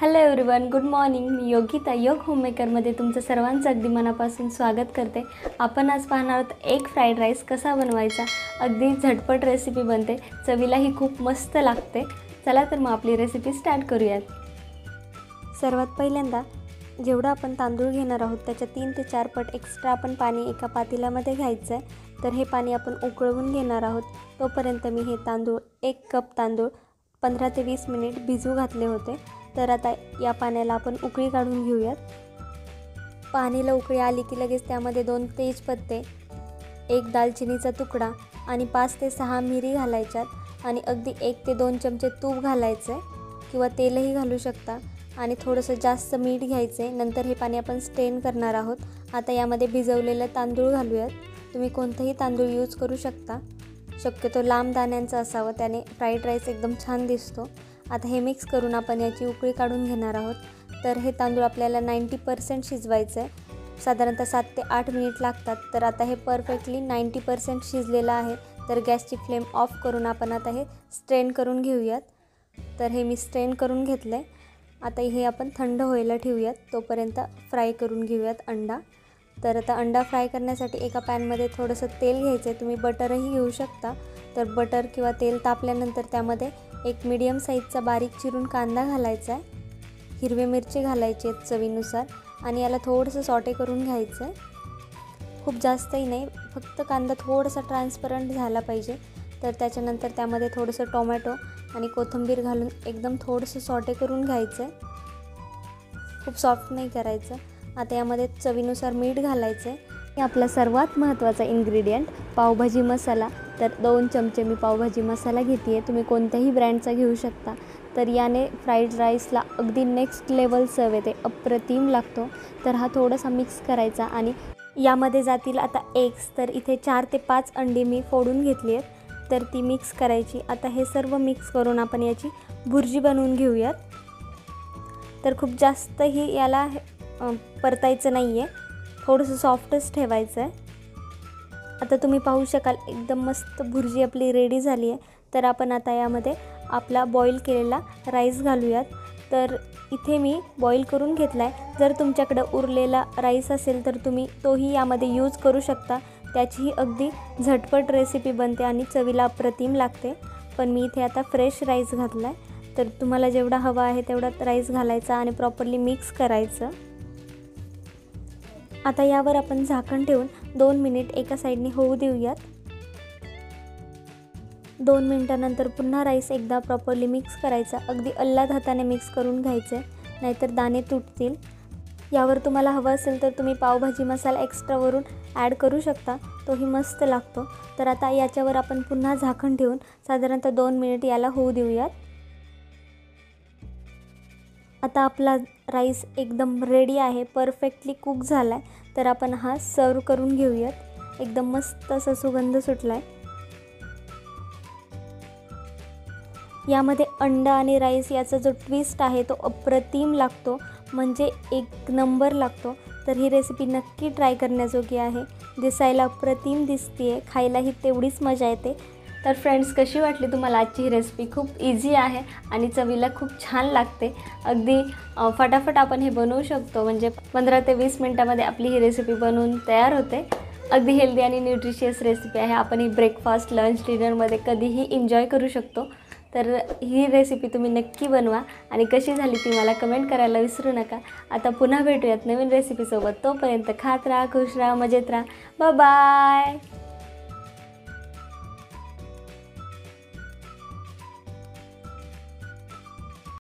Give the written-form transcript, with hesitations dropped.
Hello everyone, good morning. मी योगिता योग होममेकरमध्ये तुमचं सर्वांचं अगदी मनापासून स्वागत करते. आपण आज पाहणार आहोत एक फ्राईड राईस कसा बनवायचा. अगदी झटपट रेसिपी बनते, चवीलाही खूप मस्त लागते. चला तर मग आपली रेसिपी स्टार्ट करूयात. सर्वात पहिल्यांदा जेवढा आपण तांदूळ घेणार आहोत त्याच्या 3 ते 4 पट एक्स्ट्रा आपण पाणी एका पातेल्यामध्ये घ्यायचं आहे. तर हे पाणी आपण उकळवून घेणार आहोत. तोपर्यंत मी हे तांदूळ 1 कप तांदूळ 15 ते 20 मिनिट भिजू घातले होते. तर आता या पाण्याला आपण उकळी काढून घेऊयात. पाणीला उकळी आली की लगेच त्यामध्ये 2 तेजपत्ते, 1 दालचिनीचा तुकडा आणि 5 ते 6 मिरी घालायच्यात आणि अगदी 1 ते 2 चमचे तूप घालायचं आहे किंवा तेलही घालू शकता आणि थोडंसं जास्त मीठ घ्यायचं आहे. नंतर हे पाणी आपण स्ट्रेन करणार आहोत. आता यामध्ये भिजवलेलं तांदूळ घालूयात. तुम्ही कोणतेही तांदूळ यूज करू शकता, शक्यतो लांब दाण्यांचा असावं, त्याने फ्राईड राईस एकदम छान दिसतो. आता हे मिक्स करून आपण याची उकळी काढून घेणार आहोत. तर हे तांदूळ आपल्याला 90% शिजवायचं आहे. साधारणतः 7 ते 8 मिनिट लागतात. तर आता हे परफेक्टली 90% शिजलेलं आहे. तर गॅसची फ्लेम ऑफ करून आपण आता हे स्ट्रेन करून घेऊयात. तर हे मी स्ट्रेन करून घेतलं आहे. आता हे आपण थंड व्हायला ठेवूयात. तोपर्यंत फ्राय करून घेऊयात अंडा. तर आता अंडा फ्राय करण्यासाठी एका पॅनमध्ये थोडंसं तेल घ्यायचं आहे. तुम्ही बटरही घेऊ शकता. तर बटर किंवा तेल तापल्यानंतर त्यामध्ये एक मीडियम साईजचा बारीक चिरून कांदा घालायचा आहे. हिरवी मिरची घालायची आहेत चवीनुसार आणि याला थोडंसं सॉटे करून घ्यायचं आहे. खूप जास्तही नाही, फक्त कांदा थोडासा ट्रान्सपरंट झाला पाहिजे. तर त्याच्यानंतर त्यामध्ये थोडंसं टोमॅटो आणि कोथिंबीर घालून एकदम थोडंसं सॉटे करून घ्यायचं आहे. खूप सॉफ्ट नाही करायचं. आता यामध्ये चवीनुसार मीठ घालायचं आहे. आपला सर्वात महत्त्वाचा इन्ग्रेडियंट पावभाजी मसाला. तर 2 चमचे मी पावभाजी मसाला घेते आहे. तुम्ही कोणत्याही ब्रँडचा घेऊ शकता. तर याने फ्राईड राईसला अगदी नेक्स्ट लेवल चव येते, अप्रतिम लागतो. तर हा थोडासा मिक्स करायचा आणि यामध्ये जातील आता एग्स. तर इथे 4 ते 5 अंडी मी फोडून घेतली आहेत. तर ती मिक्स करायची. आता हे सर्व मिक्स करून आपण याची भुर्जी बनवून घेऊयात. तर खूप जास्तही याला परतायचं नाही आहे, थोडंसं सॉफ्टच ठेवायचं आहे. आता तुम्ही पाहू शकाल एकदम मस्त भुर्जी आपली रेडी झाली आहे. तर आपण आता यामध्ये आपला बॉईल केलेला राईस घालूयात. तर इथे मी बॉईल करून घेतला आहे. जर तुमच्याकडं उरलेला राईस असेल तर तुम्ही तोही यामध्ये यूज करू शकता. त्याचीही अगदी झटपट रेसिपी बनते आणि चवीला अप्रतिम लागते. पण मी इथे आता फ्रेश राईस घातला आहे. तर तुम्हाला जेवढा हवा आहे तेवढा राईस घालायचा आणि प्रॉपरली मिक्स करायचं. आता यावर आपण झाकण ठेवून 2 मिनिट एका साईडने होऊ देऊयात. 2 मिनिटानंतर पुन्हा राईस एकदा प्रॉपरली मिक्स करायचा. अगदी अल्लाद हाताने मिक्स करून घ्यायचे, नाहीतर दाणे तुटतील. यावर तुम्हाला हवं असेल तर तुम्ही पावभाजी मसाला एक्स्ट्रावरून ॲड करू शकता, तोही मस्त लागतो. तर आता याच्यावर आपण पुन्हा झाकण ठेवून साधारणतः 2 मिनिट याला होऊ देऊयात. आता आपला राईस एकदम रेडी आहे, परफेक्टली कुक झाला आहे. तर आपण हा सर्व करून घेऊयात. एकदम मस्त असा सुगंध सुटला आहे. यामध्ये अंडा आणि राईस याचा जो ट्विस्ट आहे तो अप्रतिम लागतो, म्हणजे एक नंबर लागतो. तर ही रेसिपी नक्की ट्राय करण्याजोगी आहे. दिसायला अप्रतिम दिसते, खायलाही तेवढीच मजा येते. तर फ्रेंड्स, कशी वाटली तुम्हाला आजची ही रेसिपी? खूप इझी आहे आणि चवीला खूप छान लागते. अगदी फटाफट आपण हे बनवू शकतो. म्हणजे 15 ते 20 मिनटामध्ये आपली ही रेसिपी बनवून तयार होते. अगदी हेल्दी आणि न्यूट्रिशियस रेसिपी आहे. आपण ही ब्रेकफास्ट, लंच, डिनरमध्ये कधीही एन्जॉय करू शकतो. तर ही रेसिपी तुम्ही नक्की बनवा आणि कशी झाली ती मला कमेंट करायला विसरू नका. आता पुन्हा भेटूयात नवीन रेसिपीसोबत. तोपर्यंत खात राहा, खुश राहा, मजेत राहा. Bye bye.